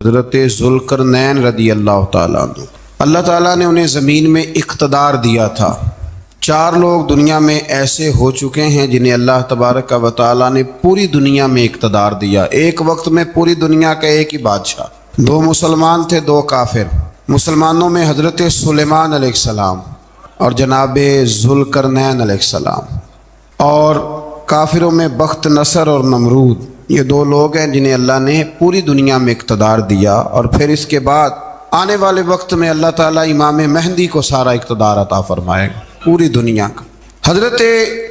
حضرت ذوالقرنین رضی اللہ تعالیٰ عنہ، اللہ تعالیٰ نے انہیں زمین میں اقتدار دیا تھا۔ 4 لوگ دنیا میں ایسے ہو چکے ہیں جنہیں اللہ تبارک و تعالیٰ نے پوری دنیا میں اقتدار دیا، ایک وقت میں پوری دنیا کا ایک ہی بادشاہ۔ 2 مسلمان تھے، 2 کافر۔ مسلمانوں میں حضرت سلیمان علیہ السلام اور جناب ذوالقرنین علیہ السلام، اور کافروں میں بخت نصر اور نمرود۔ یہ 2 لوگ ہیں جنہیں اللہ نے پوری دنیا میں اقتدار دیا، اور پھر اس کے بعد آنے والے وقت میں اللہ تعالیٰ امام مہدی کو سارا اقتدار عطا فرمائے گا پوری دنیا کا۔ حضرت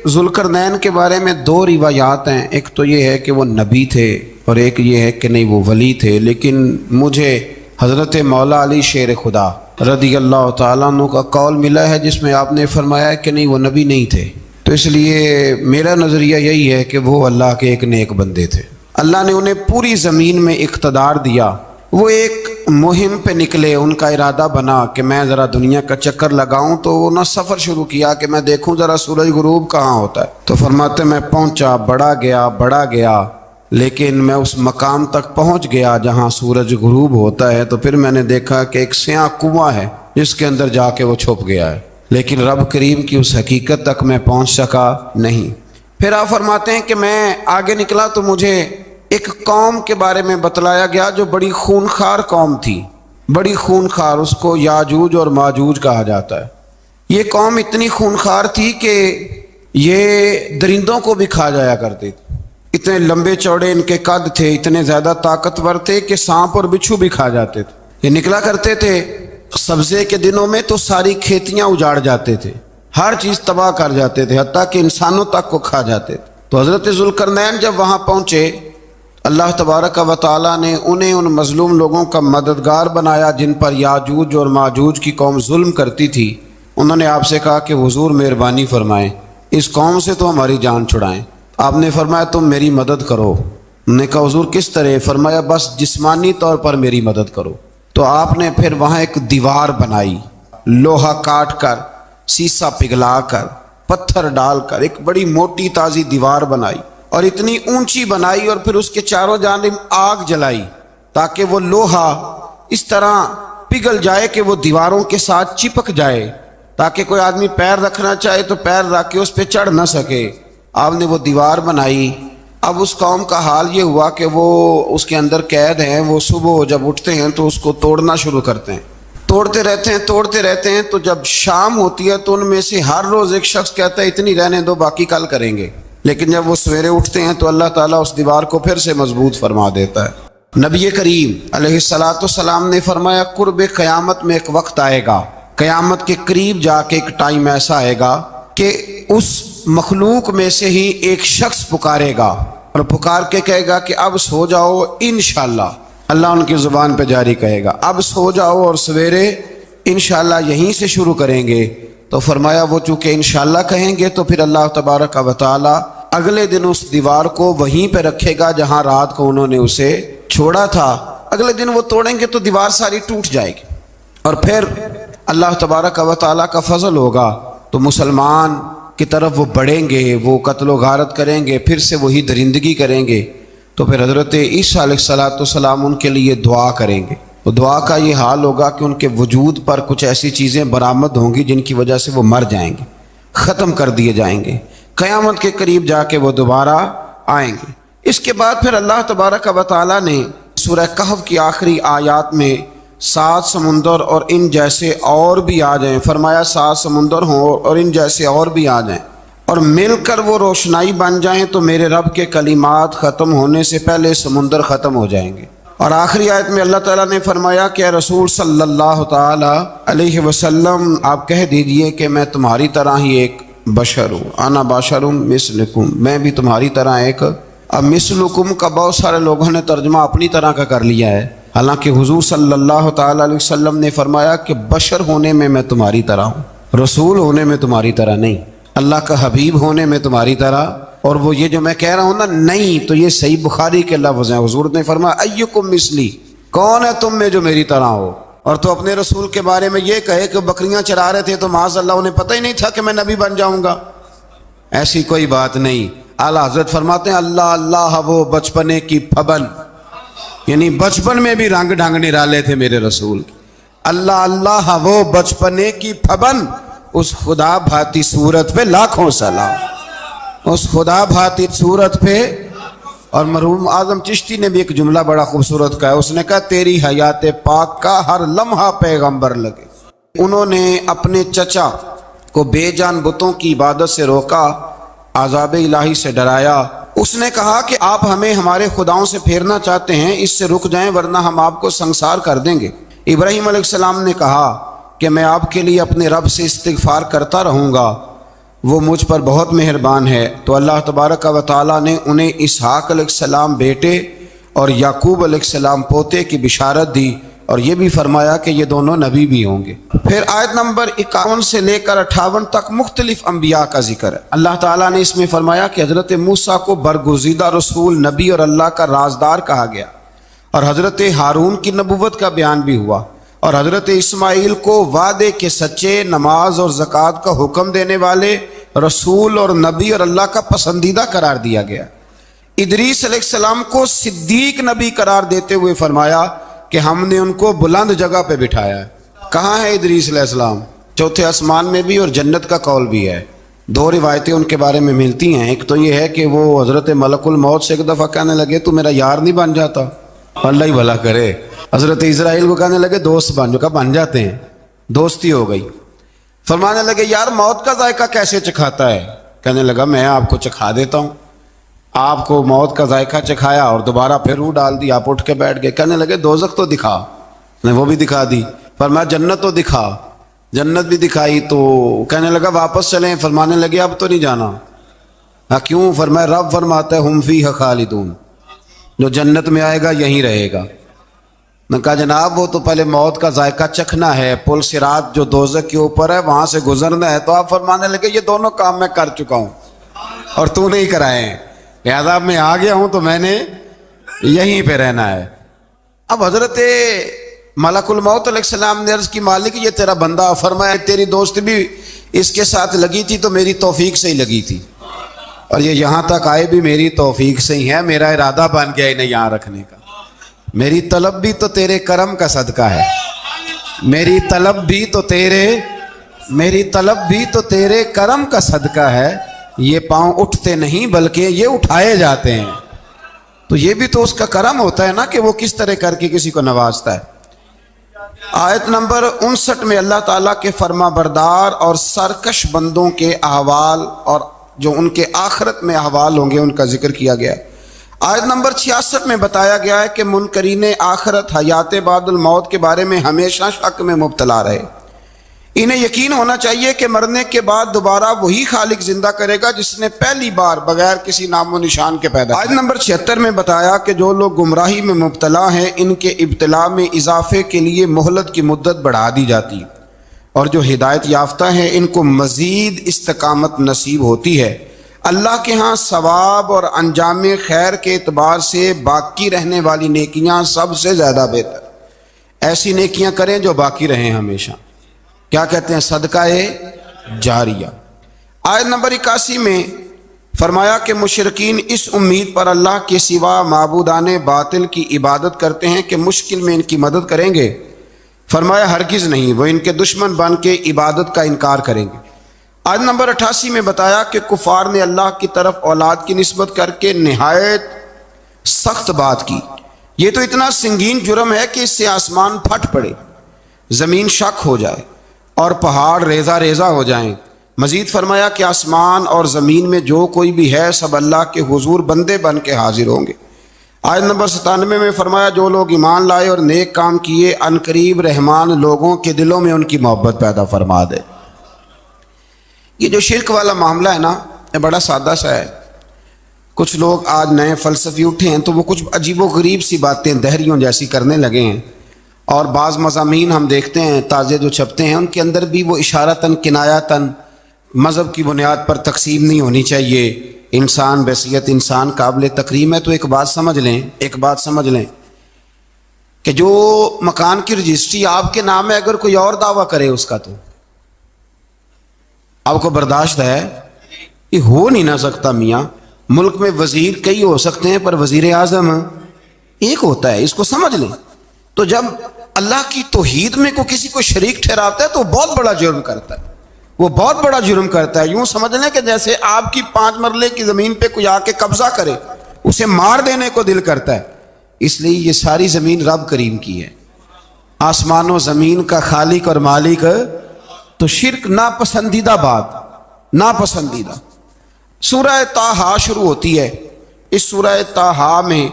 ذوالقرنین کے بارے میں 2 روایات ہیں، ایک تو یہ ہے کہ وہ نبی تھے اور ایک یہ ہے کہ نہیں وہ ولی تھے، لیکن مجھے حضرت مولا علی شیر خدا رضی اللہ تعالیٰ عنہ کا قول ملا ہے جس میں آپ نے فرمایا کہ نہیں وہ نبی نہیں تھے، تو اس لیے میرا نظریہ یہی ہے کہ وہ اللہ کے ایک نیک بندے تھے۔ اللہ نے انہیں پوری زمین میں اقتدار دیا۔ وہ ایک مہم پہ نکلے، ان کا ارادہ بنا کہ میں ذرا دنیا کا چکر لگاؤں، تو انہوں نے سفر شروع کیا کہ میں دیکھوں ذرا سورج غروب کہاں ہوتا ہے۔ تو فرماتے میں پہنچا، بڑا گیا، لیکن میں اس مقام تک پہنچ گیا جہاں سورج غروب ہوتا ہے، تو پھر میں نے دیکھا کہ ایک سیاہ کنواں ہے جس کے اندر جا کے وہ چھپ گیا ہے، لیکن رب کریم کی اس حقیقت تک میں پہنچ سکا نہیں۔ پھر آپ فرماتے ہیں کہ میں آگے نکلا تو مجھے ایک قوم کے بارے میں بتلایا گیا جو بڑی خونخوار قوم تھی، بڑی خونخوار، اس کو یاجوج اور ماجوج کہا جاتا ہے۔ یہ قوم اتنی خونخوار تھی کہ یہ درندوں کو بھی کھا جایا کرتی تھی، اتنے لمبے چوڑے ان کے قد تھے، اتنے زیادہ طاقتور تھے کہ سانپ اور بچھو بھی کھا جاتے تھے۔ یہ نکلا کرتے تھے سبزے کے دنوں میں تو ساری کھیتیاں اجاڑ جاتے تھے، ہر چیز تباہ کر جاتے تھے، حتیٰ کہ انسانوں تک کو کھا جاتے تھے۔ تو حضرت ذوالقرنین جب وہاں پہنچے، اللہ تبارک و تعالیٰ نے انہیں ان مظلوم لوگوں کا مددگار بنایا جن پر یاجوج اور ماجوج کی قوم ظلم کرتی تھی۔ انہوں نے آپ سے کہا کہ حضور مہربانی فرمائیں، اس قوم سے تو ہماری جان چھڑائیں۔ آپ نے فرمایا تم میری مدد کرو۔ انہوں نے کہا حضور کس طرح؟ فرمایا بس جسمانی طور پر میری مدد کرو۔ تو آپ نے پھر وہاں ایک دیوار بنائی، لوہا کاٹ کر، سیسا پگھلا کر، پتھر ڈال کر ایک بڑی موٹی تازی دیوار بنائی، اور اتنی اونچی بنائی، اور پھر اس کے چاروں جانب آگ جلائی تاکہ وہ لوہا اس طرح پگھل جائے کہ وہ دیواروں کے ساتھ چپک جائے، تاکہ کوئی آدمی پیر رکھنا چاہے تو پیر رکھ کے اس پہ چڑھ نہ سکے۔ آپ نے وہ دیوار بنائی۔ اب اس قوم کا حال یہ ہوا کہ وہ اس کے اندر قید ہیں، وہ صبح جب اٹھتے ہیں تو اس کو توڑنا شروع کرتے ہیں، توڑتے رہتے ہیں، تو جب شام ہوتی ہے تو ان میں سے ہر روز ایک شخص کہتا ہے اتنی رہنے دو، باقی کل کریں گے، لیکن جب وہ سویرے اٹھتے ہیں تو اللہ تعالیٰ اس دیوار کو پھر سے مضبوط فرما دیتا ہے۔ نبی کریم علیہ السلام نے فرمایا قرب قیامت میں ایک وقت آئے گا، قیامت کے قریب جا کے ایک ٹائم ایسا آئے گا کہ اس مخلوق میں سے ہی ایک شخص پکارے گا اور پکار کے کہے گا کہ اب سو جاؤ انشاءاللہ۔ اللہ ان کی زبان پہ جاری کہے گا اب سو جاؤ اور سویرے انشاءاللہ یہیں سے شروع کریں گے۔ تو فرمایا وہ چونکہ انشاءاللہ کہیں گے تو پھر اللہ تبارک و تعالی اگلے دن اس دیوار کو وہیں پہ رکھے گا جہاں رات کو انہوں نے اسے چھوڑا تھا۔ اگلے دن وہ توڑیں گے تو دیوار ساری ٹوٹ جائے گی، اور پھر اللہ تبارک و تعالیٰ کا فضل ہوگا تو مسلمان کی طرف وہ بڑھیں گے، وہ قتل و غارت کریں گے، پھر سے وہی درندگی کریں گے۔ تو پھر حضرت عیسیٰ علیہ السلام ان کے لیے دعا کریں گے، تو دعا کا یہ حال ہوگا کہ ان کے وجود پر کچھ ایسی چیزیں برآمد ہوں گی جن کی وجہ سے وہ مر جائیں گے، ختم کر دیے جائیں گے، قیامت کے قریب جا کے وہ دوبارہ آئیں گے۔ اس کے بعد پھر اللہ تبارک و تعالیٰ نے سورہ کہف کی آخری آیات میں 7 سمندر اور ان جیسے اور بھی آ جائیں، فرمایا 7 سمندر ہوں اور ان جیسے اور بھی آ جائیں اور مل کر وہ روشنائی بن جائیں تو میرے رب کے کلمات ختم ہونے سے پہلے سمندر ختم ہو جائیں گے۔ اور آخری آیت میں اللہ تعالیٰ نے فرمایا کہ اے رسول صلی اللہ تعالی علیہ وسلم آپ کہہ دیجئے کہ میں تمہاری طرح ہی ایک بشر ہوں، انا بشر مثلکم، میں بھی تمہاری طرح ایک۔ اب مثلکم کا بہت سارے لوگوں نے ترجمہ اپنی طرح کا کر لیا ہے، حالانکہ حضور صلی اللہ تعالی علیہ وسلم نے فرمایا کہ بشر ہونے میں تمہاری طرح ہوں، رسول ہونے میں تمہاری طرح نہیں، اللہ کا حبیب ہونے میں تمہاری طرح۔ اور وہ یہ جو میں کہہ رہا ہوں نا نہیں، تو یہ صحیح بخاری کے لفظ ہیں، حضور نے فرمایا ایکم مثلی، کون ہے تم میں جو میری طرح ہو؟ اور تو اپنے رسول کے بارے میں یہ کہے کہ بکریاں چرا رہے تھے تو معاذ اللہ انہیں پتہ ہی نہیں تھا کہ میں نبی بن جاؤں گا، ایسی کوئی بات نہیں۔ اعلیٰ حضرت فرماتے ہیں اللہ اللہ وہ بچپنے کی پھبن، یعنی بچپن میں بھی رنگ ڈھنگ نرالے تھے میرے رسول کی۔ اللہ اللہ وہ بچپنے کی پھبن، اس خدا بھاتی صورت پہ لاکھوں سلام، اس خدا بھاتی صورت پہ۔ اور مرحوم اعظم چشتی نے بھی ایک جملہ بڑا خوبصورت کہا، اس نے کہا تیری حیات پاک کا ہر لمحہ پیغمبر لگے۔ انہوں نے اپنے چچا کو بے جان بتوں کی عبادت سے روکا، عذاب الہی سے ڈرایا۔ اس نے کہا کہ آپ ہمیں ہمارے خداؤں سے پھیرنا چاہتے ہیں، اس سے رک جائیں ورنہ ہم آپ کو سنسار کر دیں گے۔ ابراہیم علیہ السلام نے کہا کہ میں آپ کے لیے اپنے رب سے استغفار کرتا رہوں گا، وہ مجھ پر بہت مہربان ہے۔ تو اللہ تبارک و تعالیٰ نے انہیں اسحاق علیہ السلام بیٹے اور یعقوب علیہ السلام پوتے کی بشارت دی، اور یہ بھی فرمایا کہ یہ دونوں نبی بھی ہوں گے۔ پھر آیت نمبر 51 سے لے کر 58 تک مختلف انبیاء کا ذکر ہے۔ اللہ تعالیٰ نے اس میں فرمایا کہ حضرت موسیٰ کو برگزیدہ رسول، نبی اور اللہ کا رازدار کہا گیا، اور حضرت ہارون کی نبوت کا بیان بھی ہوا، اور حضرت اسماعیل کو وعدے کے سچے، نماز اور زکوٰۃ کا حکم دینے والے رسول اور نبی اور اللہ کا پسندیدہ قرار دیا گیا۔ ادریس علیہ السلام کو صدیق نبی قرار دیتے ہوئے فرمایا کہ ہم نے ان کو بلند جگہ پہ بٹھایا ہے۔ کہاں ہے ادریس علیہ السلام؟ چوتھے آسمان میں بھی، اور جنت کا قول بھی ہے۔ دو روایتیں ان کے بارے میں ملتی ہیں، ایک تو یہ ہے کہ وہ حضرت ملک الموت سے ایک دفعہ کہنے لگے تو میرا یار نہیں بن جاتا؟ اللہ ہی بھلا کرے۔ حضرت اسرائیل کو کہنے لگے دوست بن جو، کہا بن جاتے ہیں، دوستی ہو گئی۔ فرمانے لگے یار موت کا ذائقہ کیسے چکھاتا ہے؟ کہنے لگا میں آپ کو چکھا دیتا ہوں۔ آپ کو موت کا ذائقہ چکھایا اور دوبارہ پھر روح ڈال دی، آپ اٹھ کے بیٹھ گئے۔ کہنے لگے دوزخ تو دکھا، نے وہ بھی دکھا دی۔ فرمایا جنت تو دکھا، جنت بھی دکھائی۔ تو کہنے لگا واپس چلیں، فرمانے لگے اب تو نہیں جانا۔ ہاں کیوں؟ فرمایا رب فرماتا ہے ہم فیہ خالدون، جو جنت میں آئے گا یہیں رہے گا۔ نے کہا جناب وہ تو پہلے موت کا ذائقہ چکھنا ہے، پل صراط جو دوزخ کے اوپر ہے وہاں سے گزرنا ہے۔ تو آپ فرمانے لگے یہ دونوں کام میں کر چکا ہوں اور تو نہیں کرائے ہیں، لہذا میں آ گیا ہوں تو میں نے یہیں پہ رہنا ہے۔ اب حضرت ملک الموت علیہ السلام نے عرض کی مالک یہ تیرا بندہ، فرمایا تیری دوست بھی اس کے ساتھ لگی تھی تو میری توفیق سے ہی لگی تھی، اور یہ یہاں تک آئے بھی میری توفیق سے ہی ہے، میرا ارادہ بن گیا انہیں یہاں رکھنے کا۔ میری طلب بھی تو تیرے کرم کا صدقہ ہے، میری طلب بھی تو تیرے کرم کا صدقہ ہے۔ یہ پاؤں اٹھتے نہیں بلکہ یہ اٹھائے جاتے ہیں، تو یہ بھی تو اس کا کرم ہوتا ہے نا کہ وہ کس طرح کر کے کسی کو نوازتا ہے۔ آیت نمبر 59 میں اللہ تعالیٰ کے فرما بردار اور سرکش بندوں کے احوال اور جو ان کے آخرت میں احوال ہوں گے ان کا ذکر کیا گیا ہے۔ آیت نمبر 66 میں بتایا گیا ہے کہ منکرین آخرت حیات بعد الموت کے بارے میں ہمیشہ شک میں مبتلا رہے۔ انہیں یقین ہونا چاہیے کہ مرنے کے بعد دوبارہ وہی خالق زندہ کرے گا جس نے پہلی بار بغیر کسی نام و نشان کے پیدا۔ آیت نمبر 76 میں بتایا کہ جو لوگ گمراہی میں مبتلا ہیں ان کے ابتلا میں اضافے کے لیے مہلت کی مدت بڑھا دی جاتی، اور جو ہدایت یافتہ ہیں ان کو مزید استقامت نصیب ہوتی ہے۔ اللہ کے ہاں ثواب اور انجام خیر کے اعتبار سے باقی رہنے والی نیکیاں سب سے زیادہ بہتر۔ ایسی نیکیاں کریں جو باقی رہیں ہمیشہ، کیا کہتے ہیں؟ صدقہ جاریہ۔ آیت نمبر 81 میں فرمایا کہ مشرکین اس امید پر اللہ کے سوا معبودان باطل کی عبادت کرتے ہیں کہ مشکل میں ان کی مدد کریں گے۔ فرمایا ہرگز نہیں، وہ ان کے دشمن بن کے عبادت کا انکار کریں گے۔ آیت نمبر 88 میں بتایا کہ کفار نے اللہ کی طرف اولاد کی نسبت کر کے نہایت سخت بات کی۔ یہ تو اتنا سنگین جرم ہے کہ اس سے آسمان پھٹ پڑے، زمین شک ہو جائے اور پہاڑ ریزہ ریزہ ہو جائیں۔ مزید فرمایا کہ آسمان اور زمین میں جو کوئی بھی ہے سب اللہ کے حضور بندے بن کے حاضر ہوں گے۔ آیت نمبر 97 میں فرمایا جو لوگ ایمان لائے اور نیک کام کیے عنقریب رحمان لوگوں کے دلوں میں ان کی محبت پیدا فرما دے۔ یہ جو شرک والا معاملہ ہے نا، یہ بڑا سادہ سا ہے۔ کچھ لوگ آج نئے فلسفی اٹھے ہیں تو وہ کچھ عجیب و غریب سی باتیں دہریوں جیسی کرنے لگے ہیں، اور بعض مضامین ہم دیکھتے ہیں تازے جو چھپتے ہیں ان کے اندر بھی وہ اشارتاً کنایاتاً مذہب کی بنیاد پر تقسیم نہیں ہونی چاہیے، انسان بحیثیت انسان قابل تکریم ہے۔ تو ایک بات سمجھ لیں کہ جو مکان کی رجسٹری آپ کے نام ہے اگر کوئی اور دعویٰ کرے اس کا تو آپ کو برداشت ہے؟ یہ ہو نہیں نہ سکتا میاں۔ ملک میں وزیر کئی ہو سکتے ہیں پر وزیر اعظم ایک ہوتا ہے، اس کو سمجھ لیں۔ تو جب اللہ کی توحید میں کسی کو شریک ٹھہراتا ہے تو وہ بہت بڑا جرم کرتا ہے، وہ بہت بڑا جرم کرتا ہے۔ یوں سمجھ لیں کہ جیسے آپ کی 5 مرلے کی زمین پہ کوئی آ کے قبضہ کرے، اسے مار دینے کو دل کرتا ہے۔ اس لیے یہ ساری زمین رب کریم کی ہے، آسمان و زمین کا خالق اور مالک۔ تو شرک ناپسندیدہ بات، ناپسندیدہ۔ سورہ طٰہٰ شروع ہوتی ہے۔ اس سورہ طٰہٰ میں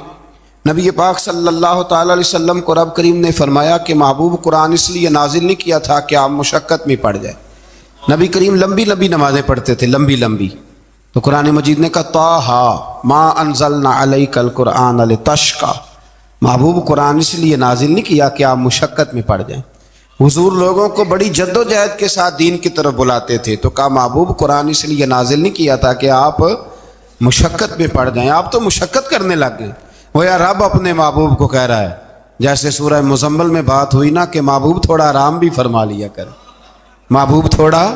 نبی پاک صلی اللہ تعالی علیہ وسلم کو رب کریم نے فرمایا کہ محبوب قرآن اس لیے نازل نہیں کیا تھا کہ آپ مشقت میں پڑ جائے۔ نبی کریم لمبی لمبی نمازیں پڑھتے تھے، لمبی لمبی، تو قرآن مجید نے کہا طٰہٰ ما انزلنا علیک القرآن لتشقیٰ، محبوب قرآن اس لیے نازل نہیں کیا کہ آپ مشقت میں پڑ جائیں۔ حضور لوگوں کو بڑی جد و جہد کے ساتھ دین کی طرف بلاتے تھے، تو کہا محبوب قرآن اس لیے نازل نہیں کیا تھا کہ آپ مشقت میں پڑ جائیں، آپ تو مشقت کرنے لگ گئے۔ وہ یا رب اپنے محبوب کو کہہ رہا ہے، جیسے سورہ مزمل میں بات ہوئی نا کہ محبوب تھوڑا آرام بھی فرما لیا کر، محبوب تھوڑا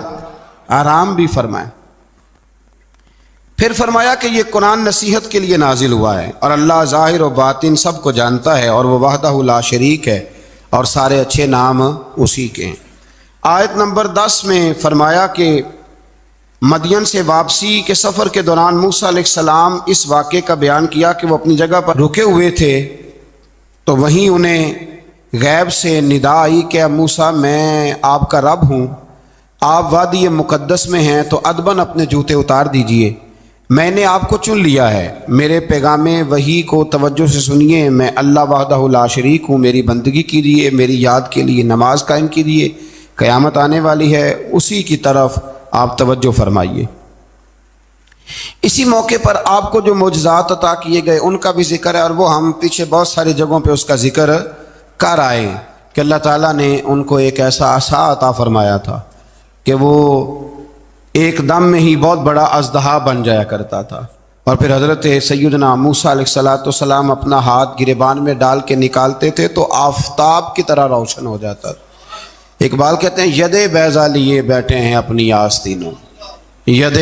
آرام بھی فرمائے۔ پھر فرمایا کہ یہ قرآن نصیحت کے لیے نازل ہوا ہے، اور اللہ ظاہر و باطن سب کو جانتا ہے، اور وہ وحدہ لا شریک ہے، اور سارے اچھے نام اسی کے ہیں۔ آیت نمبر 10 میں فرمایا کہ مدین سے واپسی کے سفر کے دوران موسیٰ علیہ السلام اس واقعے کا بیان کیا کہ وہ اپنی جگہ پر رکے ہوئے تھے، تو وہیں انہیں غیب سے ندا آئی کہ موسیٰ میں آپ کا رب ہوں، آپ وادی مقدس میں ہیں تو ادباً اپنے جوتے اتار دیجئے، میں نے آپ کو چن لیا ہے، میرے پیغام وحی کو توجہ سے سنیے، میں اللہ وحدہ لا شریک ہوں، میری بندگی کیجیے، میری یاد کے لیے نماز قائم کیجیے، قیامت آنے والی ہے، اسی کی طرف آپ توجہ فرمائیے۔ اسی موقع پر آپ کو جو معجزات عطا کیے گئے ان کا بھی ذکر ہے، اور وہ ہم پیچھے بہت ساری جگہوں پہ اس کا ذکر کر آئے کہ اللہ تعالیٰ نے ان کو ایک ایسا عصا عطا فرمایا تھا کہ وہ ایک دم میں ہی بہت بڑا اژدہا بن جایا کرتا تھا، اور پھر حضرت سیدنا موسیٰ علیہ السلام اپنا ہاتھ گریبان میں ڈال کے نکالتے تھے تو آفتاب کی طرح روشن ہو جاتا تھا۔ اقبال کہتے ہیں ید بیضا لیے بیٹھے ہیں اپنی آستینوں، ید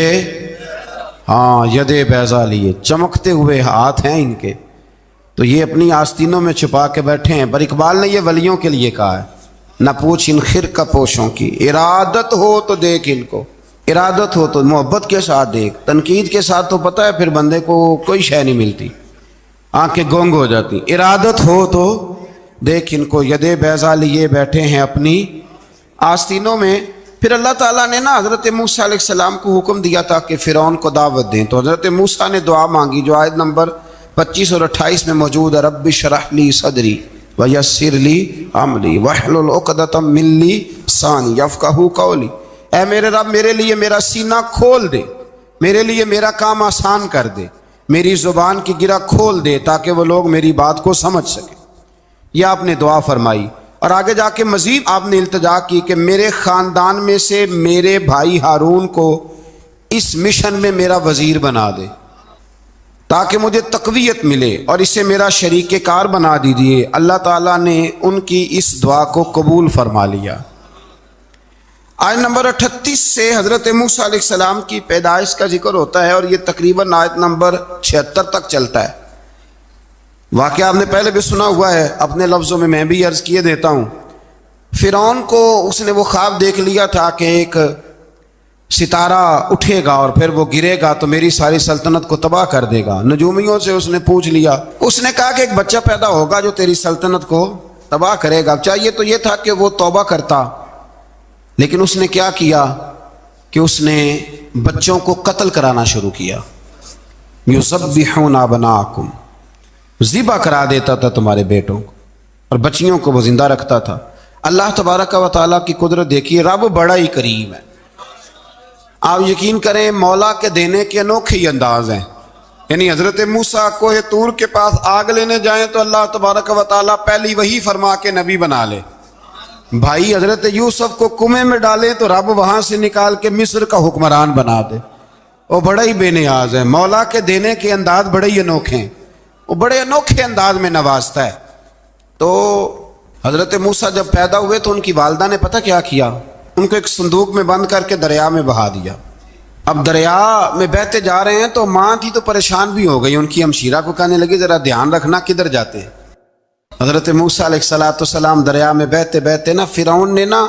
بیضا لیے، چمکتے ہوئے ہاتھ ہیں ان کے، تو یہ اپنی آستینوں میں چھپا کے بیٹھے ہیں۔ پر اقبال نے یہ ولیوں کے لیے کہا ہے، نہ پوچھ ان خرقہ پوشوں کی، ارادت ہو تو دیکھ ان کو، ارادت ہو تو محبت کے ساتھ دیکھ، تنقید کے ساتھ تو پتہ ہے پھر بندے کو کوئی شے نہیں ملتی، آنکھیں گونگ ہو جاتی۔ ارادت ہو تو دیکھ ان کو، ید بیضا لیے بیٹھے ہیں اپنی آستینوں میں۔ پھر اللہ تعالیٰ نے نا حضرت موسیٰ علیہ السلام کو حکم دیا تھا کہ فرعون کو دعوت دیں، تو حضرت موسیٰ نے دعا مانگی جو آیت نمبر 25 اور 28 میں موجود ہے، رب اشرح لی صدری ویسر لی امری واحلل عقدۃ من لسانی یفقہوا قولی، اے میرے رب میرے لیے میرا سینہ کھول دے، میرے لیے میرا کام آسان کر دے، میری زبان کی گرہ کھول دے تاکہ وہ لوگ میری بات کو سمجھ سکیں۔ یہ آپ نے دعا فرمائی، اور آگے جا کے مزید آپ نے التجا کی کہ میرے خاندان میں سے میرے بھائی ہارون کو اس مشن میں میرا وزیر بنا دے تاکہ مجھے تقویت ملے، اور اسے میرا شریک کار بنا دیجیے۔ اللہ تعالیٰ نے ان کی اس دعا کو قبول فرما لیا۔ آیت نمبر 38 سے حضرت موسیٰ علیہ السلام کی پیدائش کا ذکر ہوتا ہے، اور یہ تقریباً آیت نمبر 76 تک چلتا ہے۔ واقعہ آپ نے پہلے بھی سنا ہوا ہے، اپنے لفظوں میں بھی عرض کیے دیتا ہوں۔ فرعون کو اس نے وہ خواب دیکھ لیا تھا کہ ایک ستارہ اٹھے گا اور پھر وہ گرے گا تو میری ساری سلطنت کو تباہ کر دے گا۔ نجومیوں سے اس نے پوچھ لیا، اس نے کہا کہ ایک بچہ پیدا ہوگا جو تیری سلطنت کو تباہ کرے گا۔ چاہیے تو یہ تھا کہ وہ توبہ کرتا، لیکن اس نے کیا کیا کہ اس نے بچوں کو قتل کرانا شروع کیا۔ یذبحون ابناءکم، ذبح کرا دیتا تھا تمہارے بیٹوں کو، اور بچیوں کو وہ زندہ رکھتا تھا۔ اللہ تبارک و تعالیٰ کی قدرت دیکھیے، رب بڑا ہی کریم ہے۔ آپ یقین کریں مولا کے دینے کے انوکھے ہی انداز ہیں۔ یعنی حضرت موسیٰ کوہ طور کے پاس آگ لینے جائیں تو اللہ تبارک و تعالیٰ پہلی وہی فرما کے نبی بنا لے۔ بھائی حضرت یوسف کو کنویں میں ڈالیں تو رب وہاں سے نکال کے مصر کا حکمران بنا دے۔ وہ بڑا ہی بے نیاز ہے، مولا کے دینے کے انداز بڑے ہی انوکھے ہیں، وہ بڑے انوکھے انداز میں نوازتا ہے۔ تو حضرت موسیٰ جب پیدا ہوئے تو ان کی والدہ نے پتہ کیا کیا، ان کو ایک صندوق میں بند کر کے دریا میں بہا دیا۔ اب دریا میں بہتے جا رہے ہیں تو ماں تھی تو پریشان بھی ہو گئی، ان کی ہمشیرہ کو کہنے لگی ذرا دھیان رکھنا کدھر جاتے ہیں۔ حضرت موسیٰ علیہ السلام دریا میں بہتے بہتے نا فرعون نے نا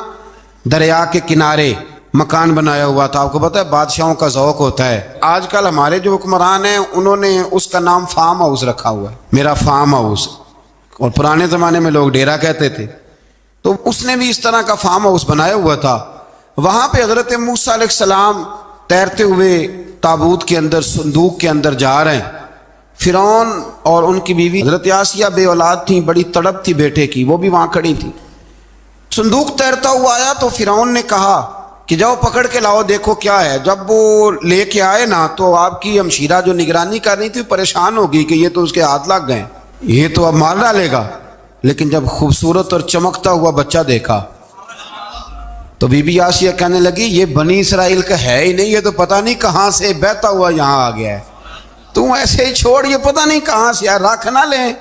دریا کے کنارے مکان بنایا ہوا تھا۔ آپ کو پتہ ہے بادشاہوں کا ذوق ہوتا ہے، آج کل ہمارے جو حکمران ہیں انہوں نے اس کا نام فارم ہاؤس رکھا ہوا ہے، میرا فارم ہاؤس، اور پرانے زمانے میں لوگ ڈیرا کہتے تھے۔ تو اس نے بھی اس طرح کا فارم ہاؤس بنایا ہوا تھا۔ وہاں پہ حضرت موسیٰ علیہ السلام تیرتے ہوئے تابوت کے اندر صندوق کے اندر جا رہے ہیں۔ فرعون اور ان کی بیوی حضرت آسیہ بے اولاد تھیں، بڑی تڑپ تھی بیٹے کی، وہ بھی وہاں کھڑی تھی۔ صندوق تیرتا ہوا آیا تو فرعون نے کہا کہ جاؤ پکڑ کے لاؤ دیکھو کیا ہے۔ جب وہ لے کے آئے نا تو آپ کی ہمشیرہ جو نگرانی کر رہی تھی پریشان ہو گئی کہ یہ تو اس کے ہاتھ لگ گئے، یہ تو اب مار ڈالے گا۔ لیکن جب خوبصورت اور چمکتا ہوا بچہ دیکھا تو بی بی آسیہ کہنے لگی یہ بنی اسرائیل کا ہے ہی نہیں، یہ تو پتہ نہیں کہاں سے بہتا ہوا یہاں آ گیا ہے، تو ایسے ہی چھوڑ، یہ پتہ نہیں کہاں سے رکھ نہ لیں۔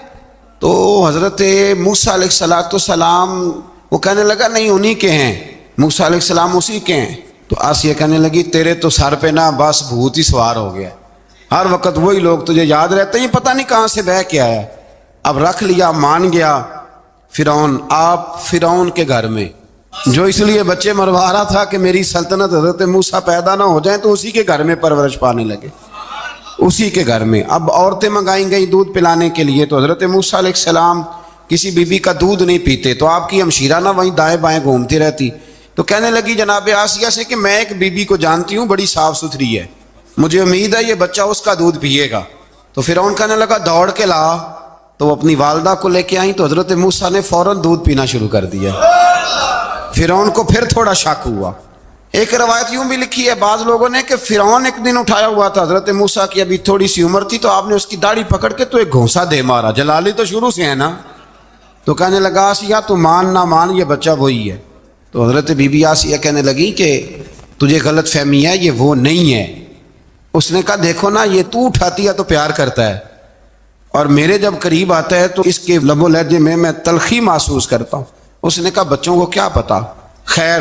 تو حضرت موسیٰ علیہ السلام وہ کہنے لگا نہیں انہی کے ہیں، موسیٰ علیہ السلام اسی کے ہیں۔ تو آسیہ کہنے لگی تیرے تو سر پہ نا بس بھوت ہی سوار ہو گیا، ہر وقت وہی لوگ تجھے یاد رہتے ہیں، پتہ نہیں کہاں سے بہ کے آیا۔ اب رکھ لیا، مان گیا فرعون۔ آپ فرعون کے گھر میں جو اس لیے بچے مروا رہا تھا کہ میری سلطنت حضرت موسیٰ پیدا نہ ہو جائیں، تو اسی کے گھر میں پرورش پانے لگے، اسی کے گھر میں۔ اب عورتیں منگائیں گئی دودھ پلانے کے لیے، تو حضرت موسیٰ علیہ السلام کسی بی بی کا دودھ نہیں پیتے، تو آپ کی ہمشیرہ نہ وہیں دائیں بائیں گھومتی رہتی۔ تو کہنے لگی جناب آسیہ سے کہ میں ایک بی بی کو جانتی ہوں، بڑی صاف ستھری ہے، مجھے امید ہے یہ بچہ اس کا دودھ پیے گا۔ تو فرعون کہنے لگا دوڑ کے لا، تو وہ اپنی والدہ کو لے کے آئیں، تو حضرت موسیٰ نے فوراً دودھ پینا شروع کر دیا۔ فرعون کو پھر تھوڑا شک ہوا۔ ایک روایت یوں بھی لکھی ہے بعض لوگوں نے کہ فرعون ایک دن اٹھایا ہوا تھا حضرت موسیٰ کی، ابھی تھوڑی سی عمر تھی، تو آپ نے اس کی داڑھی پکڑ کے تو ایک گھونسا دے مارا، جلالی تو شروع سے ہے نا۔ تو کہنے لگا آسیہ تو مان نہ مان یہ بچہ وہی ہے۔ تو حضرت بی بی آسیہ کہنے لگی کہ تجھے غلط فہمی ہے، یہ وہ نہیں ہے۔ اس نے کہا دیکھو نا یہ تو اٹھاتی ہے تو پیار کرتا ہے، اور میرے جب قریب آتا ہے تو اس کے لب و لہجے میں تلخی محسوس کرتا ہوں۔ اس نے کہا بچوں کو کیا پتا۔ خیر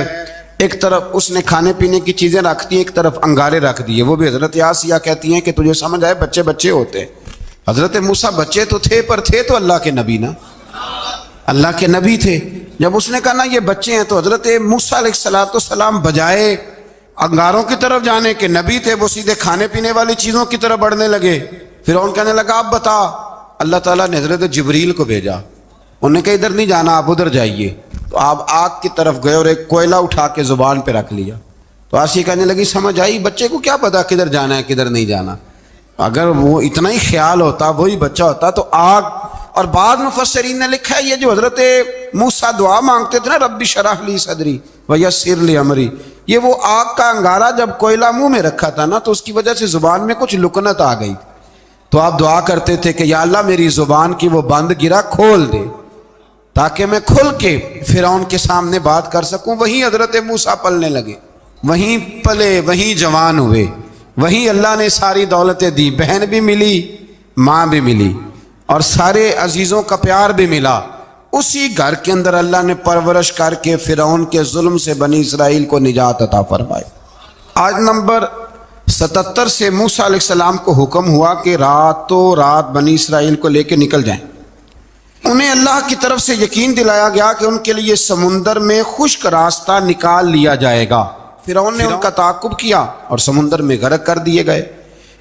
ایک طرف اس نے کھانے پینے کی چیزیں رکھ دی، ایک طرف انگارے رکھ دیے۔ وہ بھی حضرت آسیہ کہتی ہیں کہ تجھے سمجھ آئے بچے بچے ہوتے ہیں، حضرت موسیٰ بچے تو تھے پر تھے تو اللہ کے نبی نا، اللہ کے نبی تھے۔ جب اس نے کہا نا یہ بچے ہیں، تو حضرت موسیٰ علیہ السلام بجائے انگاروں کی طرف جانے کے نبی تھے، وہ سیدھے کھانے پینے والی چیزوں کی طرف بڑھنے لگے۔ فرعون کہنے لگا اب بتا۔ اللہ تعالیٰ نے حضرت جبریل کو بھیجا، انہوں نے کہا ادھر نہیں جانا آپ ادھر جائیے۔ تو آپ آگ کی طرف گئے اور ایک کوئلہ اٹھا کے زبان پہ رکھ لیا۔ تو آسیہ کہنے لگی سمجھ آئی، بچے کو کیا پتا کدھر جانا ہے کدھر نہیں جانا، اگر وہ اتنا ہی خیال ہوتا وہی بچہ ہوتا تو آگ۔ اور بعض مفسرین نے لکھا ہے یہ جو حضرت موسیٰ دعا مانگتے تھے نا رب اشرح لی صدری ویسر لی امری، یہ وہ آگ کا انگارہ جب کوئلہ منہ میں رکھا تھا نا تو اس کی وجہ سے زبان میں کچھ لکنت آ گئی، تو آپ دعا کرتے تھے کہ یا اللہ میری زبان کی وہ بند گرا کھول دے تاکہ میں کھل کے فرعون کے سامنے بات کر سکوں۔ وہیں حضرت موسیٰ پلنے لگے، وہیں پلے، وہیں جوان ہوئے، وہیں اللہ نے ساری دولتیں دی، بہن بھی ملی، ماں بھی ملی، اور سارے عزیزوں کا پیار بھی ملا۔ اسی گھر کے اندر اللہ نے پرورش کر کے فرعون کے ظلم سے بنی اسرائیل کو نجات عطا فرمائی۔ آج نمبر 77 سے موسیٰ علیہ السلام کو حکم ہوا کہ راتوں رات بنی اسرائیل کو لے کے نکل جائیں۔ انہیں اللہ کی طرف سے یقین دلایا گیا کہ ان کے لیے سمندر میں خشک راستہ نکال لیا جائے گا۔ فرعون نے ان کا تعاقب کیا اور سمندر میں غرق کر دیے گئے۔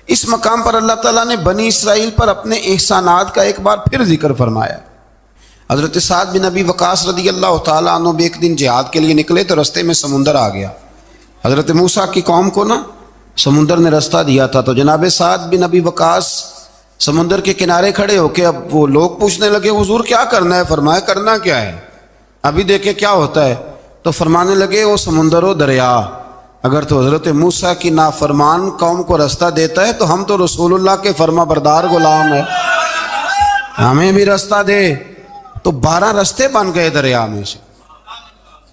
اس مقام پر اللہ تعالیٰ نے بنی اسرائیل پر اپنے احسانات کا ایک بار پھر ذکر فرمایا۔ حضرت سعد بن ابی وقاص رضی اللہ تعالیٰ عنہ بھی ایک دن جہاد کے لیے نکلے تو رستے میں سمندر آ گیا۔ حضرت موسیٰ کی قوم کو نا سمندر نے رستہ دیا تھا، تو جناب سعد بن ابی وقاص سمندر کے کنارے کھڑے ہو کے اب وہ لوگ پوچھنے لگے حضور کیا کرنا ہے؟ فرمایا کرنا کیا ہے، ابھی دیکھیں کیا ہوتا ہے۔ تو فرمانے لگے وہ سمندر و دریا اگر تو حضرت موسیٰ کی نافرمان قوم کو رستہ دیتا ہے تو ہم تو رسول اللہ کے فرما بردار غلام ہیں، ہمیں بھی رستہ دے۔ تو 12 رستے بن گئے دریا میں سے۔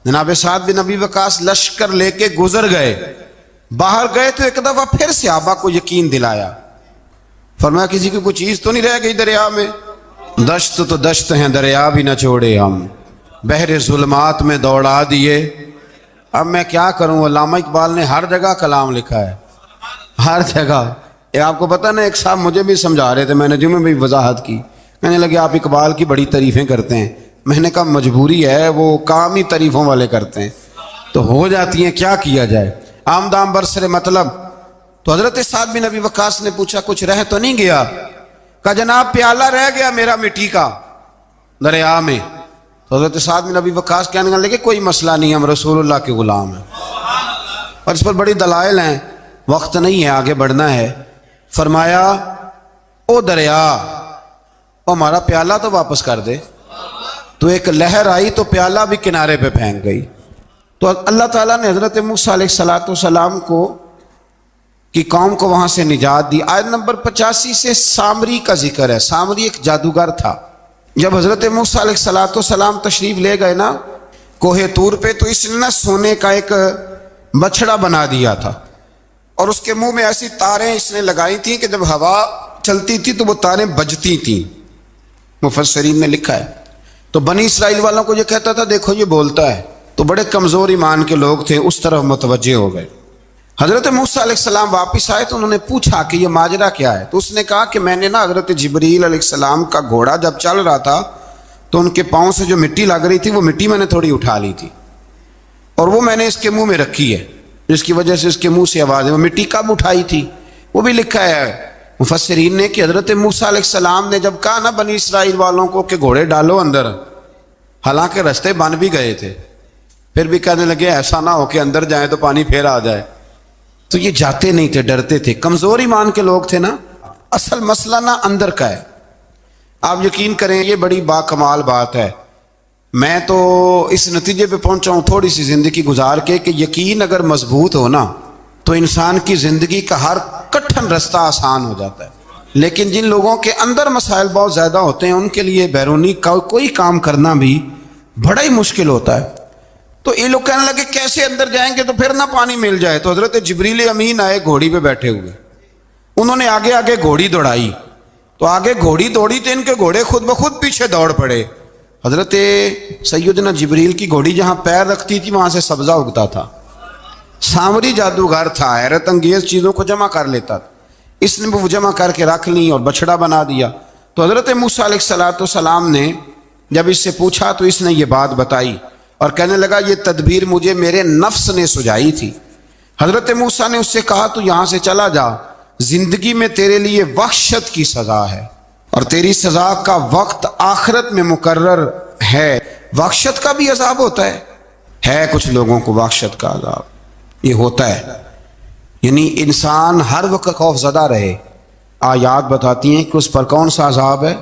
جناب سعد بن ابی وقاص لشکر لے کے گزر گئے، باہر گئے تو ایک دفعہ پھر صحابہ کو یقین دلایا، فرمایا کسی کی کوئی چیز تو نہیں رہ گئی دریا میں؟ دشت تو دشت ہیں دریا بھی نہ چھوڑے ہم، بحر ظلمات میں دوڑا دیے۔ اب میں کیا کروں، علامہ اقبال نے ہر جگہ کلام لکھا ہے، ہر جگہ. آپ کو پتہ نا، ایک صاحب مجھے بھی سمجھا رہے تھے، میں نے جمعے میں بھی وضاحت کی، کہنے لگے آپ اقبال کی بڑی تعریفیں کرتے ہیں. میں نے کہا مجبوری ہے، وہ کام ہی تعریفوں والے کرتے ہیں تو ہو جاتی ہیں، کیا کیا جائے. عام دام برسر مطلب. تو حضرت سعد بن ابی وقاص نے پوچھا کچھ رہ تو نہیں گیا؟ کہا جناب پیالہ رہ گیا میرا مٹی کا دریا میں. تو حضرت سعد بن ابی وقاص کہنے لگے کوئی مسئلہ نہیں، ہم رسول اللہ کے غلام ہیں. اور اس پر بڑی دلائل ہیں، وقت نہیں ہے، آگے بڑھنا ہے. فرمایا او دریا، او ہمارا پیالہ تو واپس کر دے. تو ایک لہر آئی تو پیالہ بھی کنارے پہ پھینک گئی. تو اللہ تعالیٰ نے حضرت موسیٰ علیہ السلام کی قوم کو وہاں سے نجات دی. آیت نمبر 85 سے سامری کا ذکر ہے. سامری ایک جادوگر تھا. جب حضرت موسیٰ علیہ السلام تشریف لے گئے نا کوہ طور پہ، تو اس نے نا سونے کا ایک بچڑا بنا دیا تھا، اور اس کے منہ میں ایسی تاریں اس نے لگائی تھیں کہ جب ہوا چلتی تھی تو وہ تاریں بجتی تھیں. مفسرین نے لکھا ہے. تو بنی اسرائیل والوں کو یہ کہتا تھا دیکھو یہ بولتا ہے. تو بڑے کمزور ایمان کے لوگ تھے، اس طرف متوجہ ہو گئے. حضرت موسیٰ علیہ السلام واپس آئے تو انہوں نے پوچھا کہ یہ ماجرا کیا ہے. تو اس نے کہا کہ میں نے نا حضرت جبریل علیہ السلام کا گھوڑا جب چل رہا تھا تو ان کے پاؤں سے جو مٹی لگ رہی تھی وہ مٹی میں نے تھوڑی اٹھا لی تھی، اور وہ میں نے اس کے منہ میں رکھی ہے، جس کی وجہ سے اس کے منہ سے آواز ہے. وہ مٹی کب اٹھائی تھی وہ بھی لکھا ہے مفسرین نے کہ حضرت موسیٰ علیہ السلام نے جب کہا نا بنی اسرائیل والوں کو کہ گھوڑے ڈالو اندر، حالانکہ رستے بن بھی گئے تھے، پھر بھی کہنے لگے ایسا نہ ہو کہ اندر جائیں تو پانی پھر آ جائے. تو یہ جاتے نہیں تھے، ڈرتے تھے، کمزور ایمان کے لوگ تھے نا. اصل مسئلہ نا اندر کا ہے. آپ یقین کریں یہ بڑی با کمال بات ہے. میں تو اس نتیجے پہ پہنچا ہوں تھوڑی سی زندگی گزار کے کہ یقین اگر مضبوط ہو نا تو انسان کی زندگی کا ہر کٹھن رستہ آسان ہو جاتا ہے. لیکن جن لوگوں کے اندر مسائل بہت زیادہ ہوتے ہیں ان کے لیے بیرونی کوئی کام کرنا بھی بڑا ہی مشکل ہوتا ہے. تو یہ لوگ کہنے لگے کیسے اندر جائیں گے تو پھر نہ پانی مل جائے. تو حضرت جبریل امین آئے گھوڑی پہ بیٹھے ہوئے، انہوں نے آگے آگے گھوڑی دوڑائی. تو آگے گھوڑی دوڑی تو ان کے گھوڑے خود بخود پیچھے دوڑ پڑے. حضرت سیدنا جبریل کی گھوڑی جہاں پیر رکھتی تھی وہاں سے سبزہ اگتا تھا. سامری جادوگر تھا، حیرت انگیز چیزوں کو جمع کر لیتا تھا. اس نے وہ جمع کر کے رکھ لی اور بچڑا بنا دیا. تو حضرت موسیٰ علیہ السلام نے جب اس سے پوچھا تو اس نے یہ بات بتائی اور کہنے لگا یہ تدبیر مجھے میرے نفس نے سجائی تھی. حضرت موسیٰ نے اس سے کہا تو یہاں سے چلا جا، زندگی میں تیرے لیے وحشت کی سزا ہے اور تیری سزا کا وقت آخرت میں مقرر ہے. وحشت کا بھی عذاب ہوتا ہے کچھ لوگوں کو وحشت کا عذاب یہ ہوتا ہے، یعنی انسان ہر وقت خوف زدہ رہے. آیات بتاتی ہیں کہ اس پر کون سا عذاب ہے،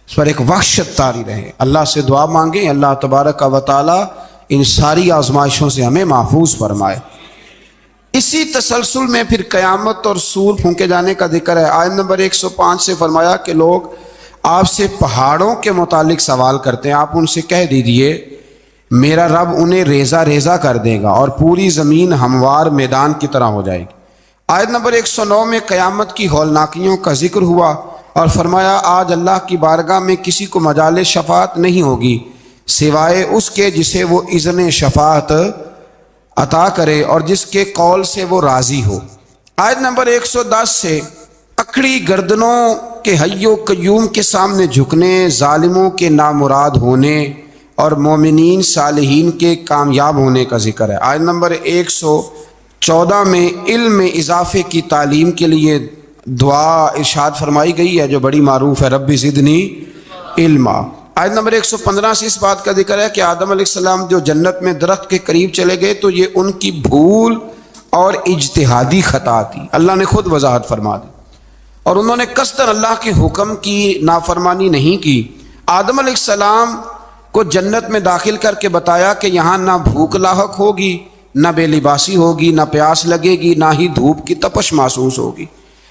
اس پر ایک وحشت طاری رہے. اللہ سے دعا مانگیں اللہ تبارک و تعالی ان ساری آزمائشوں سے ہمیں محفوظ فرمائے. اسی تسلسل میں پھر قیامت اور سور پھونکے جانے کا ذکر ہے. آیت نمبر 105 سے فرمایا کہ لوگ آپ سے پہاڑوں کے متعلق سوال کرتے ہیں، آپ ان سے کہہ دیجئے میرا رب انہیں ریزہ ریزہ کر دے گا اور پوری زمین ہموار میدان کی طرح ہو جائے گی. آیت نمبر 109 میں قیامت کی ہولناکیوں کا ذکر ہوا اور فرمایا آج اللہ کی بارگاہ میں کسی کو مجال شفاعت نہیں ہوگی سوائے اس کے جسے وہ اذن شفاعت عطا کرے اور جس کے قول سے وہ راضی ہو. آیت نمبر 110 سے اکڑی گردنوں کے حی و قیوم کے سامنے جھکنے، ظالموں کے نامراد ہونے اور مومنین صالحین کے کامیاب ہونے کا ذکر ہے. آیت نمبر 114 میں علم میں اضافے کی تعلیم کے لیے دعا ارشاد فرمائی گئی ہے جو بڑی معروف ہے، رب زدنی علما. آیت نمبر 115 سے اس بات کا ذکر ہے کہ آدم علیہ السلام جو جنت میں درخت کے قریب چلے گئے تو یہ ان کی بھول اور اجتہادی خطا تھی. اللہ نے خود وضاحت فرما دی اور انہوں نے قصداً اللہ کے حکم کی نافرمانی نہیں کی. آدم علیہ السلام کو جنت میں داخل کر کے بتایا کہ یہاں نہ بھوک لاحق ہوگی، نہ بے لباسی ہوگی، نہ پیاس لگے گی، نہ ہی دھوپ کی تپش محسوس ہوگی،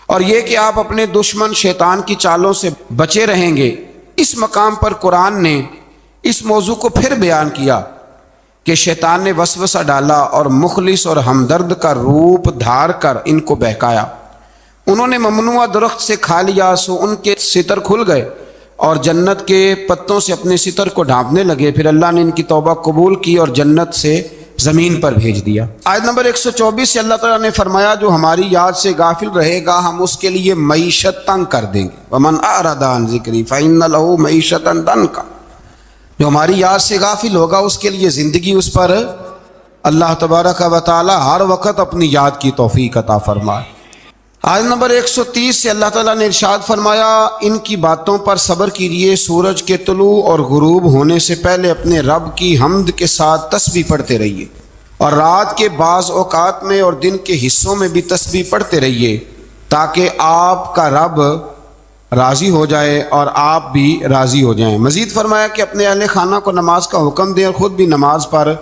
اور یہ کہ آپ اپنے دشمن شیطان کی چالوں سے بچے رہیں گے. اس مقام پر قرآن نے اس موضوع کو پھر بیان کیا کہ شیطان نے وسوسہ ڈالا اور مخلص اور ہمدرد کا روپ دھار کر ان کو بہکایا. انہوں نے ممنوع درخت سے کھا لیا سو ان کے ستر کھل گئے اور جنت کے پتوں سے اپنے ستر کو ڈھانپنے لگے. پھر اللہ نے ان کی توبہ قبول کی اور جنت سے زمین پر بھیج دیا۔ آیت نمبر 124 سے اللہ تعالیٰ نے فرمایا جو ہماری یاد سے غافل رہے گا ہم اس کے لیے معیشت تنگ کر دیں گے۔ وَمَنْ أَعْرَضَ عَنْ ذِكْرِي فَإِنَّ لَهُ مَعِيشَةً ضَنْكًا، جو ہماری یاد سے غافل ہوگا اس کے لیے زندگی اس پر اللہ تبارک و تعالیٰ ہر وقت اپنی یاد کی توفیق عطا فرمائے۔ آیت نمبر 130 سے اللہ تعالیٰ نے ارشاد فرمایا ان کی باتوں پر صبر کیجیے، سورج کے طلوع اور غروب ہونے سے پہلے اپنے رب کی حمد کے ساتھ تسبیح پڑھتے رہیے، اور رات کے بعض اوقات میں اور دن کے حصوں میں بھی تسبیح پڑھتے رہیے، تاکہ آپ کا رب راضی ہو جائے اور آپ بھی راضی ہو جائیں۔ مزید فرمایا کہ اپنے اہل خانہ کو نماز کا حکم دیں اور خود بھی نماز پر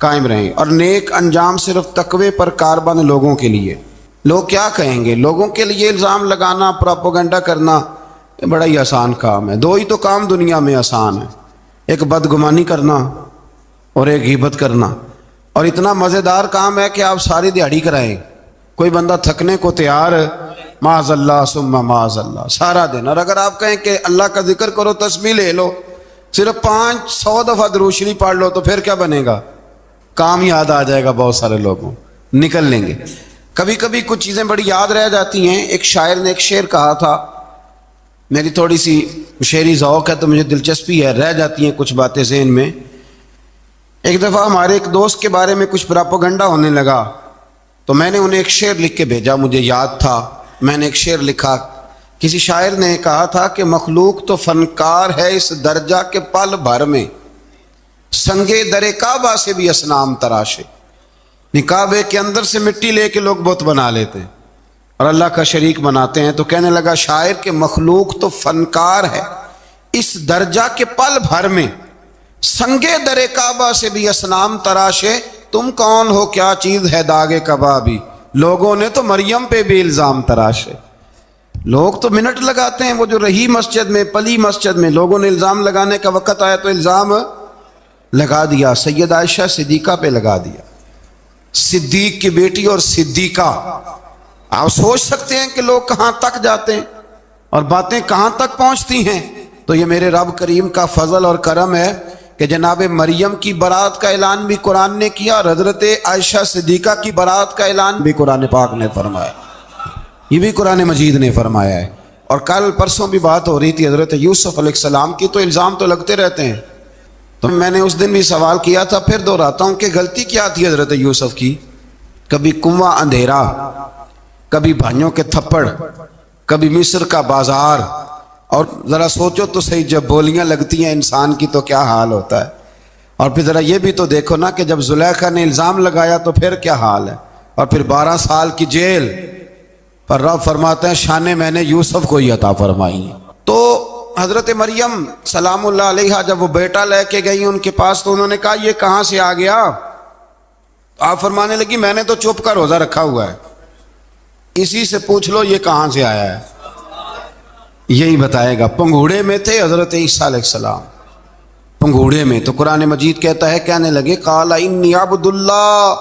قائم رہیں، اور نیک انجام صرف تقوی پر کاربند لوگوں کے لیے۔ لوگ کیا کہیں گے؟ لوگوں کے لیے الزام لگانا، پروپیگنڈا کرنا یہ بڑا ہی آسان کام ہے۔ دو ہی تو کام دنیا میں آسان ہے، ایک بدگمانی کرنا اور ایک غیبت کرنا، اور اتنا مزیدار کام ہے کہ آپ ساری دیہڑی کرائیں، کوئی بندہ تھکنے کو تیار ہے، معاذ اللہ ثم معاذ اللہ سارا دن۔ اور اگر آپ کہیں کہ اللہ کا ذکر کرو، تسبیح لے لو، صرف 500 دفعہ درود شریف پڑھ لو، تو پھر کیا بنے گا؟ کام یاد آ جائے گا، بہت سارے لوگوں نکل لیں گے۔ کبھی کبھی کچھ چیزیں بڑی یاد رہ جاتی ہیں۔ ایک شاعر نے ایک شعر کہا تھا، میری تھوڑی سی شعری ذوق ہے تو مجھے دلچسپی ہے، رہ جاتی ہیں کچھ باتیں ذہن میں۔ ایک دفعہ ہمارے ایک دوست کے بارے میں کچھ پراپیگنڈا ہونے لگا، تو میں نے انہیں ایک شعر لکھ کے بھیجا، مجھے یاد تھا، میں نے ایک شعر لکھا۔ کسی شاعر نے کہا تھا کہ مخلوق تو فنکار ہے اس درجہ کے پل بھر میں، سنگے در کعبہ سے بھی اصنام تراشے۔ کعبے کے اندر سے مٹی لے کے لوگ بت بنا لیتے ہیں اور اللہ کا شریک بناتے ہیں۔ تو کہنے لگا شاعر کہ مخلوق تو فنکار ہے اس درجہ کے پل بھر میں، سنگے در کعبہ سے بھی اصنام تراشے، تم کون ہو کیا چیز ہے داغ کبابی، لوگوں نے تو مریم پہ بھی الزام تراشے۔ لوگ تو منٹ لگاتے ہیں، وہ جو رہی مسجد میں، پلی مسجد میں، لوگوں نے الزام لگانے کا وقت آیا تو الزام لگا دیا، سید عائشہ صدیقہ پہ لگا دیا، صدیق کی بیٹی اور صدیقہ۔ آپ سوچ سکتے ہیں کہ لوگ کہاں تک جاتے ہیں اور باتیں کہاں تک پہنچتی ہیں۔ تو یہ میرے رب کریم کا فضل اور کرم ہے کہ جناب مریم کی برات کا اعلان بھی قرآن نے کیا، اور حضرت عائشہ صدیقہ کی برات کا اعلان بھی قرآن پاک نے فرمایا، یہ بھی قرآن مجید نے فرمایا ہے۔ اور کل پرسوں بھی بات ہو رہی تھی حضرت یوسف علیہ السلام کی، تو الزام تو لگتے رہتے ہیں۔ تو میں نے اس دن بھی سوال کیا تھا، پھر دہراتا ہوں کہ غلطی کیا تھی حضرت یوسف کی؟ کبھی کنواں اندھیرا، کبھی بھائیوں کے تھپڑ، کبھی مصر کا بازار، اور ذرا سوچو تو صحیح جب بولیاں لگتی ہیں انسان کی تو کیا حال ہوتا ہے۔ اور پھر ذرا یہ بھی تو دیکھو نا کہ جب زلیخا نے الزام لگایا تو پھر کیا حال ہے، اور پھر 12 سال کی جیل پر رب فرماتے ہیں شانیں میں نے یوسف کو ہی عطا فرمائی ہیں۔ تو حضرت مریم سلام اللہ علیہا جب وہ بیٹا لے کے گئی ان کے پاس تو انہوں نے کہا یہ کہاں سے آ گیا؟ آپ فرمانے لگی میں نے تو چپ کر روزہ رکھا ہوا ہے، اسی سے پوچھ لو یہ کہاں سے آیا ہے، یہی بتائے گا۔ پنگھوڑے میں تھے حضرت عیسیٰ علیہ السلام، پنگھوڑے میں، تو قرآن مجید کہتا ہے کہنے لگے قال انی عبد اللہ،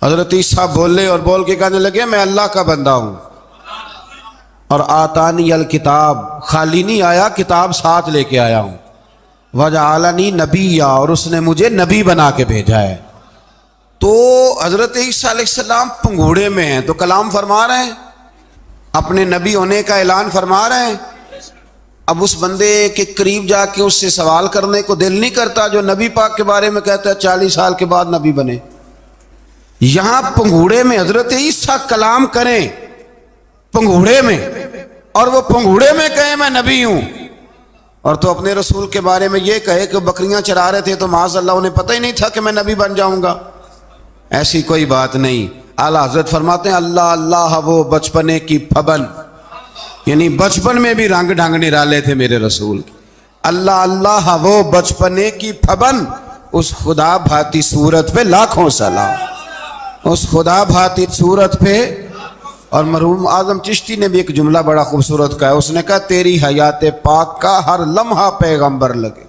حضرت عیسیٰ بولے اور بول کے کہنے لگے میں اللہ کا بندہ ہوں، اور آتانی الکتاب، خالی نہیں آیا، کتاب ساتھ لے کے آیا ہوں، وجعلنی نبیا، اور اس نے مجھے نبی بنا کے بھیجا ہے۔ تو حضرت عیسیٰ علیہ السلام پنگھوڑے میں ہیں تو کلام فرما رہے ہیں، اپنے نبی ہونے کا اعلان فرما رہے ہیں۔ اب اس بندے کے قریب جا کے اس سے سوال کرنے کو دل نہیں کرتا جو نبی پاک کے بارے میں کہتا ہے 40 سال کے بعد نبی بنے۔ یہاں پنگھوڑے میں حضرت عیسیٰ کلام کریں، پنگھوڑے میں، اور وہ پنگھوڑے میں کہے میں نبی ہوں، اور تو اپنے رسول کے بارے میں یہ کہے کہ بکریاں چرا رہے تھے تو معاذ اللہ انہیں پتہ ہی نہیں تھا کہ میں نبی بن جاؤں گا۔ ایسی کوئی بات نہیں۔ اعلیٰ حضرت فرماتے ہیں اللہ اللہ وہ بچپنے کی پھبن، یعنی بچپن میں بھی رنگ ڈھنگ نرالے تھے میرے رسول کی۔ اللہ اللہ وہ بچپنے کی پھبن، اس خدا بھاتی صورت پہ لاکھوں سلام، اس خدا بھاتی صورت پہ۔ اور مرحوم اعظم چشتی نے بھی ایک جملہ بڑا خوبصورت کہا ہے، اس نے کہا تیری حیات پاک کا ہر لمحہ پیغمبر لگے۔